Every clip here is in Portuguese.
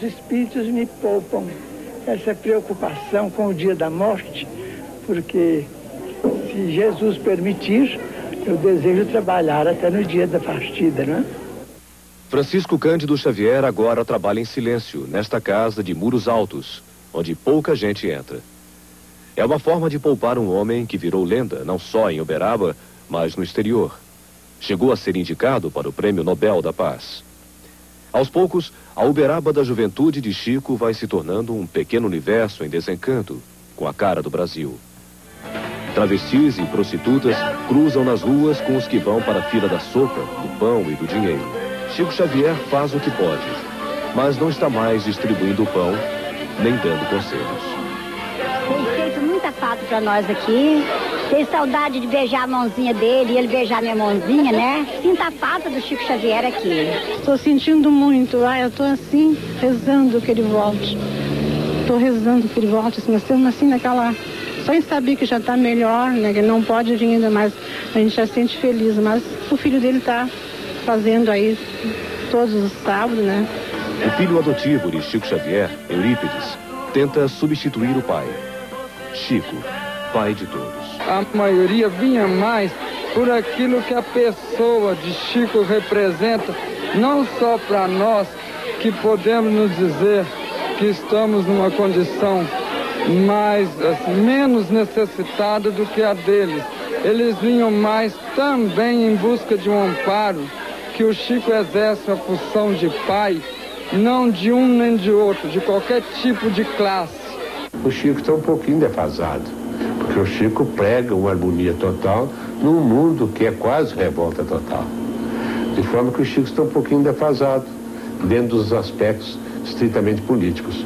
os espíritos me poupam essa preocupação com o dia da morte, porque se Jesus permitir, eu desejo trabalhar até no dia da partida, não é? Francisco Cândido Xavier agora trabalha em silêncio, nesta casa de muros altos, onde pouca gente entra. É uma forma de poupar um homem que virou lenda, não só em Uberaba, mas no exterior. Chegou a ser indicado para o Prêmio Nobel da Paz. Aos poucos, a Uberaba da juventude de Chico vai se tornando um pequeno universo em desencanto, com a cara do Brasil. Travestis e prostitutas cruzam nas ruas com os que vão para a fila da sopa, do pão e do dinheiro. Chico Xavier faz o que pode, mas não está mais distribuindo o pão, nem dando conselhos. Tem feito muita falta para nós aqui. Tenho saudade de beijar a mãozinha dele e ele beijar minha mãozinha, né? Sinto a falta do Chico Xavier aqui. Estou sentindo muito. Eu estou assim, rezando que ele volte. Estou rezando que ele volte, assim, nós estamos assim naquela... Só em saber que já está melhor, né? Que ele não pode vir ainda, mas a gente já se sente feliz. Mas o filho dele está fazendo aí todos os sábados, né? O filho adotivo de Chico Xavier, Eurípides, tenta substituir o pai. Chico, pai de todos. A maioria vinha mais por aquilo que a pessoa de Chico representa, não só para nós que podemos nos dizer que estamos numa condição mais, menos necessitada do que a deles. Eles vinham mais também em busca de um amparo, que o Chico exerce a função de pai, não de um nem de outro, de qualquer tipo de classe. O Chico está um pouquinho defasado, porque o Chico prega uma harmonia total num mundo que é quase revolta total. De forma que o Chico está um pouquinho defasado dentro dos aspectos estritamente políticos.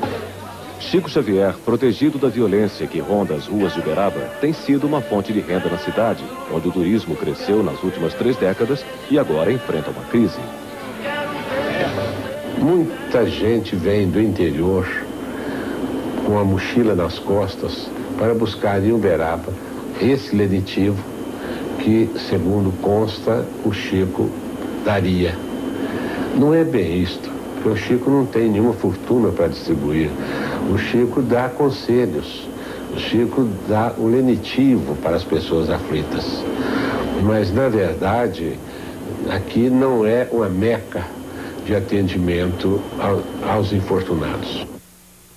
Chico Xavier, protegido da violência que ronda as ruas de Uberaba, tem sido uma fonte de renda na cidade, onde o turismo cresceu nas últimas 3 décadas e agora enfrenta uma crise. Muita gente vem do interior com a mochila nas costas para buscar em Uberaba esse lenitivo que, segundo consta, o Chico daria. Não é bem isto, porque o Chico não tem nenhuma fortuna para distribuir. O Chico dá conselhos, o Chico dá o lenitivo para as pessoas aflitas. Mas, na verdade, aqui não é uma meca de atendimento aos infortunados.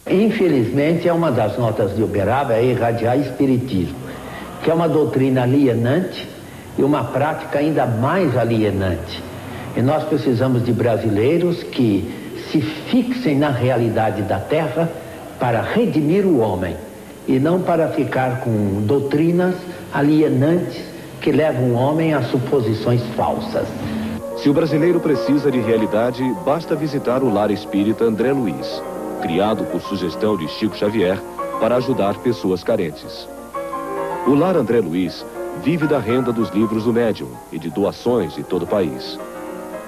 Infelizmente, é uma das notas de Uberaba é irradiar espiritismo, que é uma doutrina alienante e uma prática ainda mais alienante. E nós precisamos de brasileiros que se fixem na realidade da terra para redimir o homem e não para ficar com doutrinas alienantes que levam o homem a suposições falsas. Se o brasileiro precisa de realidade, basta visitar o Lar Espírita André Luiz, criado por sugestão de Chico Xavier para ajudar pessoas carentes. O Lar André Luiz vive da renda dos livros do médium e de doações de todo o país.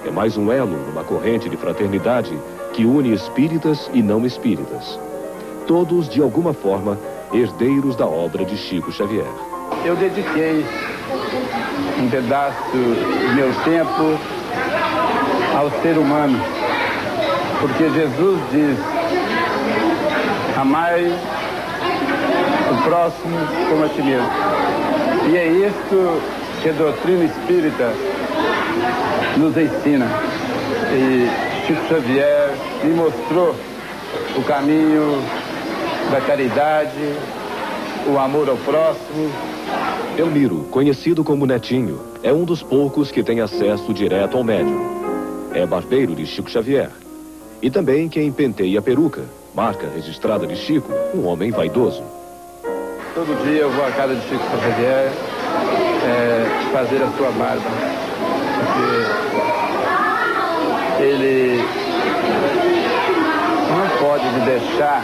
É mais um elo numa corrente de fraternidade que une espíritas e não espíritas. Todos, de alguma forma, herdeiros da obra de Chico Xavier. Eu dediquei um pedaço do meu tempo ao ser humano, porque Jesus diz: amai o próximo como a ti mesmo. E é isto que a doutrina espírita nos ensina. E Chico Xavier me mostrou o caminho da caridade, o amor ao próximo. Elmiro, conhecido como Netinho, é um dos poucos que tem acesso direto ao médium. É barbeiro de Chico Xavier. E também quem penteia a peruca, marca registrada de Chico, um homem vaidoso. Todo dia eu vou à casa de Chico Xavier fazer a sua barba. Porque ele não pode me deixar,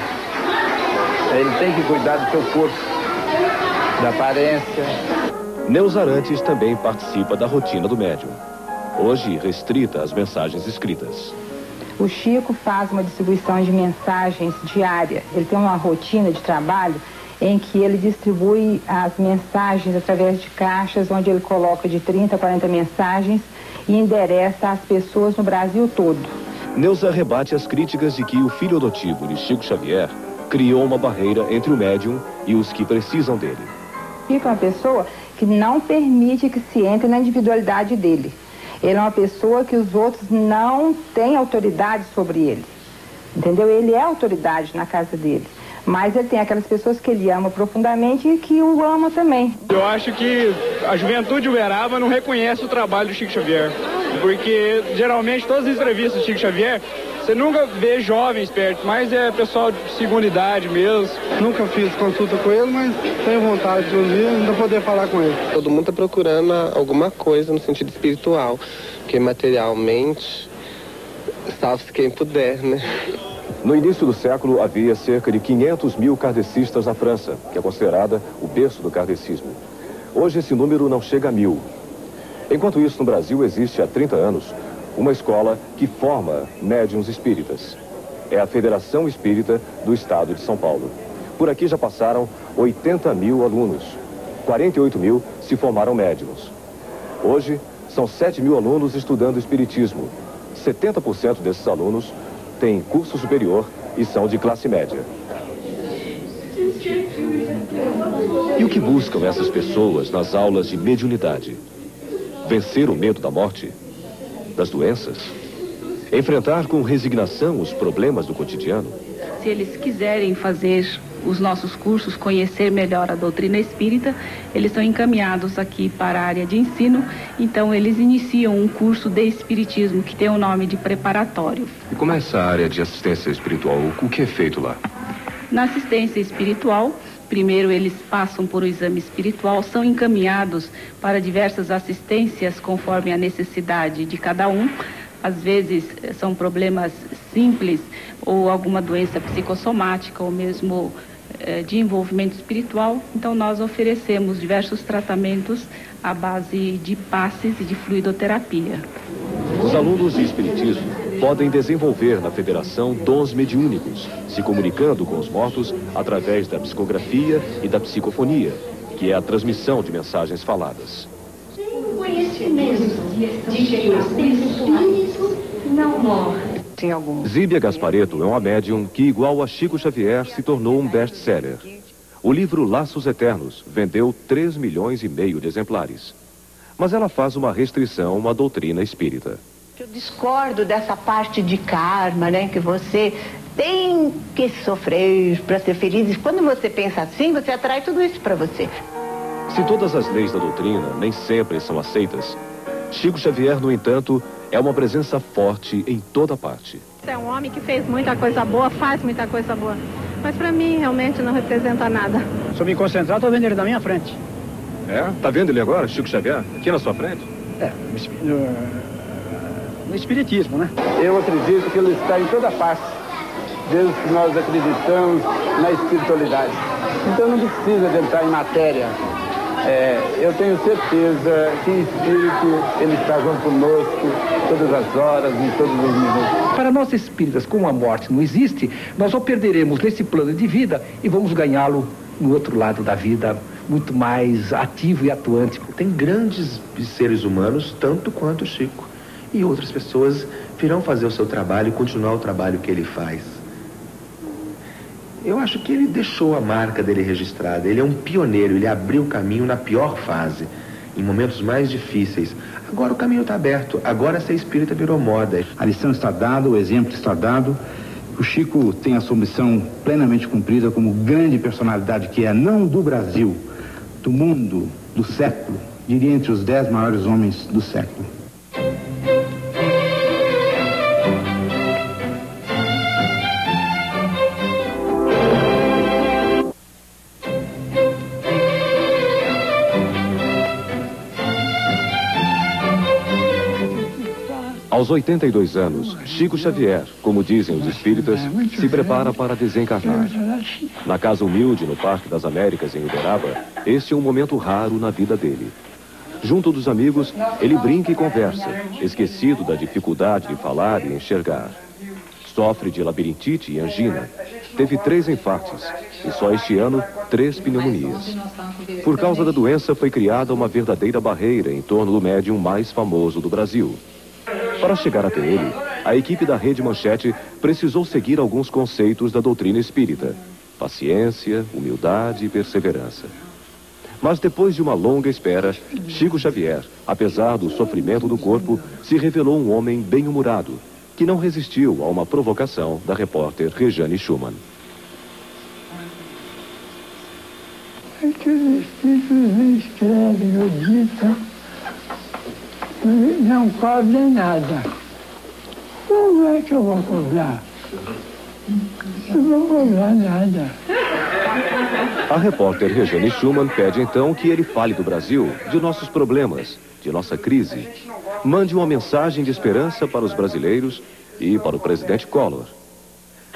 ele tem que cuidar do seu corpo, da aparência. Neuza Arantes também participa da rotina do médium, hoje restrita às mensagens escritas. O Chico faz uma distribuição de mensagens diária. Ele tem uma rotina de trabalho em que ele distribui as mensagens através de caixas, onde ele coloca de 30 a 40 mensagens e endereça às pessoas no Brasil todo. Neuza rebate as críticas de que o filho adotivo de Chico Xavier criou uma barreira entre o médium e os que precisam dele. Chico é uma pessoa que não permite que se entre na individualidade dele. Ele é uma pessoa que os outros não têm autoridade sobre ele. Entendeu? Ele é autoridade na casa dele. Mas ele tem aquelas pessoas que ele ama profundamente e que o amam também. Eu acho que a juventude de Uberaba não reconhece o trabalho do Chico Xavier. Porque, geralmente, todas as entrevistas do Chico Xavier, você nunca vê jovens perto, mas é pessoal de segunda idade mesmo. Nunca fiz consulta com ele, mas tenho vontade de um dia ainda poder falar com ele. Todo mundo está procurando alguma coisa no sentido espiritual, porque materialmente, salve-se quem puder, né? No início do século, havia cerca de 500 mil kardecistas na França, que é considerada o berço do kardecismo. Hoje esse número não chega a 1000. Enquanto isso, no Brasil existe há 30 anos uma escola que forma médiuns espíritas. É a Federação Espírita do Estado de São Paulo. Por aqui já passaram 80 mil alunos. 48 mil se formaram médiuns. Hoje, são 7 mil alunos estudando espiritismo. 70% desses alunos têm curso superior e são de classe média. E o que buscam essas pessoas nas aulas de mediunidade? Vencer o medo da morte? Das doenças? Enfrentar com resignação os problemas do cotidiano? Se eles quiserem fazer os nossos cursos, conhecer melhor a doutrina espírita, eles são encaminhados aqui para a área de ensino, então eles iniciam um curso de espiritismo que tem o nome de preparatório. E como é essa área de assistência espiritual? O que é feito lá? Na assistência espiritual, primeiro eles passam por um exame espiritual, são encaminhados para diversas assistências conforme a necessidade de cada um. Às vezes são problemas simples ou alguma doença psicossomática ou mesmo de envolvimento espiritual. Então nós oferecemos diversos tratamentos à base de passes e de fluidoterapia. Os alunos de espiritismo podem desenvolver na federação dons mediúnicos, se comunicando com os mortos através da psicografia e da psicofonia, que é a transmissão de mensagens faladas. O conhecimento de Jesus espírito não morre. Zíbia Gasparetto é uma médium que, igual a Chico Xavier, se tornou um best-seller. O livro Laços Eternos vendeu 3,5 milhões de exemplares. Mas ela faz uma restrição à doutrina espírita. Eu discordo dessa parte de karma, né? Que você tem que sofrer para ser feliz. E quando você pensa assim, você atrai tudo isso para você. Se todas as leis da doutrina nem sempre são aceitas, Chico Xavier, no entanto, é uma presença forte em toda parte. É um homem que fez muita coisa boa, faz muita coisa boa. Mas para mim, realmente, não representa nada. Se eu me concentrar, estou vendo ele na minha frente. É? Tá vendo ele agora, Chico Xavier? Aqui na sua frente? É, no espiritismo, né? Eu acredito que ele está em toda parte, desde que nós acreditamos na espiritualidade. Então não precisa de entrar em matéria. Eu tenho certeza que em espírito ele está junto conosco todas as horas, em todos os minutos. Para nós espíritas, como a morte não existe, nós só perderemos nesse plano de vida e vamos ganhá-lo no outro lado da vida, muito mais ativo e atuante. Tem grandes seres humanos, tanto quanto o Chico. E outras pessoas virão fazer o seu trabalho e continuar o trabalho que ele faz. Eu acho que ele deixou a marca dele registrada. Ele é um pioneiro, ele abriu o caminho na pior fase, em momentos mais difíceis. Agora o caminho está aberto, agora ser espírita virou moda. A lição está dada, o exemplo está dado. O Chico tem a sua missão plenamente cumprida como grande personalidade que é, não do Brasil, do mundo, do século, diria entre os 10 maiores homens do século. Aos 82 anos, Chico Xavier, como dizem os espíritas, se prepara para desencarnar. Na casa humilde no Parque das Américas, em Uberaba, este é um momento raro na vida dele. Junto dos amigos, ele brinca e conversa, esquecido da dificuldade de falar e enxergar. Sofre de labirintite e angina. Teve 3 infartes e só este ano 3 pneumonias. Por causa da doença, foi criada uma verdadeira barreira em torno do médium mais famoso do Brasil. Para chegar até ele, a equipe da Rede Manchete precisou seguir alguns conceitos da doutrina espírita: paciência, humildade e perseverança. Mas depois de uma longa espera, Chico Xavier, apesar do sofrimento do corpo, se revelou um homem bem-humorado, que não resistiu a uma provocação da repórter Rejane Schumann. É que os espíritos não escrevem, não ditam, não cobrem nada. Como é que eu vou cobrar? Eu não vou cobrar nada. A repórter Rejane Schumann pede então que ele fale do Brasil, de nossos problemas, de nossa crise. Mande uma mensagem de esperança para os brasileiros e para o presidente Collor.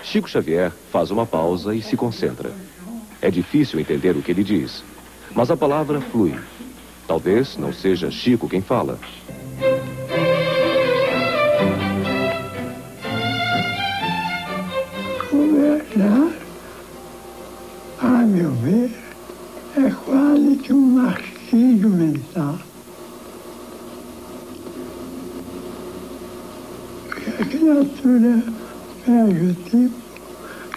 Chico Xavier faz uma pausa e se concentra. É difícil entender o que ele diz, mas a palavra flui. Talvez não seja Chico quem fala. Governar, a meu ver, é quase que um martírio mental. Porque a criatura perde o tipo,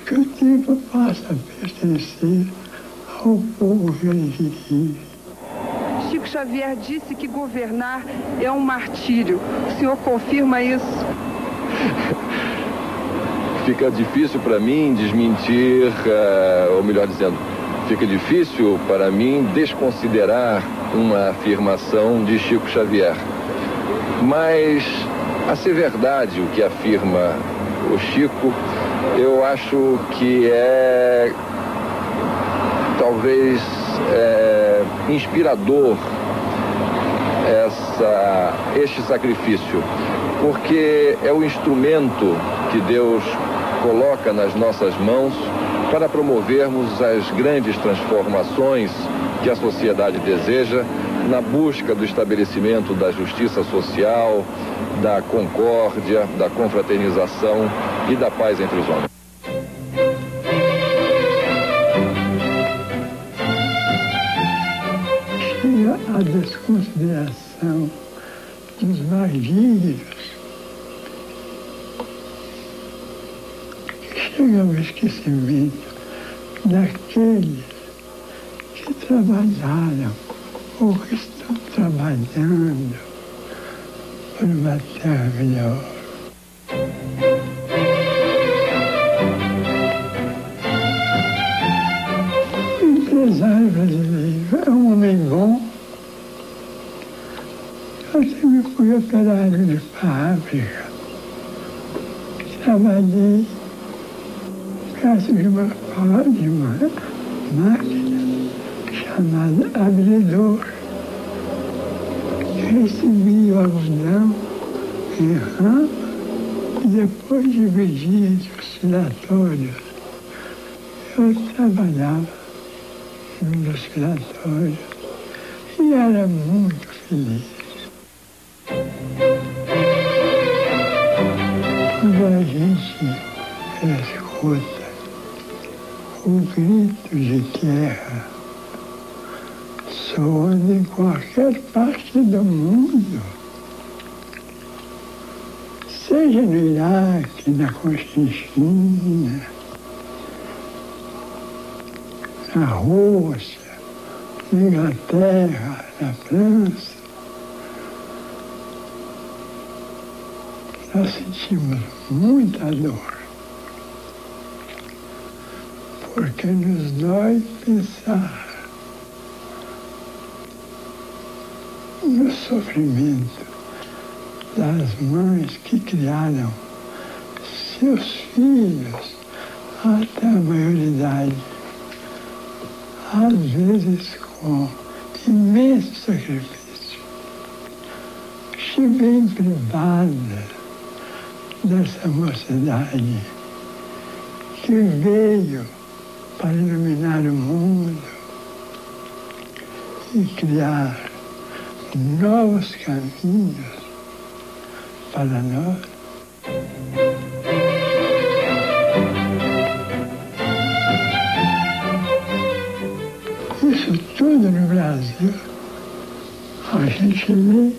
que o tipo passa a pertencer ao povo que ele dirige. Chico Xavier disse que governar é um martírio. O senhor confirma isso? Fica difícil para mim desmentir, ou melhor dizendo, fica difícil para mim desconsiderar uma afirmação de Chico Xavier. Mas, a ser verdade o que afirma o Chico, eu acho que é talvez inspirador este sacrifício, porque é o instrumento que Deus coloca nas nossas mãos para promovermos as grandes transformações que a sociedade deseja na busca do estabelecimento da justiça social, da concórdia, da confraternização e da paz entre os homens. Chega a desconsideração dos martírios. Chega ao esquecimento daqueles que trabalharam ou que estão trabalhando por uma terra melhor. O empresário brasileiro é um homem bom. Eu sempre fui operário de fábrica. Trabalhei perto de uma máquina chamada abridor. Recebi o algodão em rama e depois dividia entre os filatórios. Eu trabalhava nos filatórios e era muito feliz. Quando a gente escuta o grito de guerra soando em qualquer parte do mundo, seja no Iraque, na Conchinchina, na Rússia, na Inglaterra, na França, nós sentimos muita dor, porque nos dói pensar no sofrimento das mães que criaram seus filhos até a maioridade, às vezes com imenso sacrifício, se bem privadas dessa mocidade que veio para iluminar o mundo e criar novos caminhos para nós. Isso tudo no Brasil a gente lê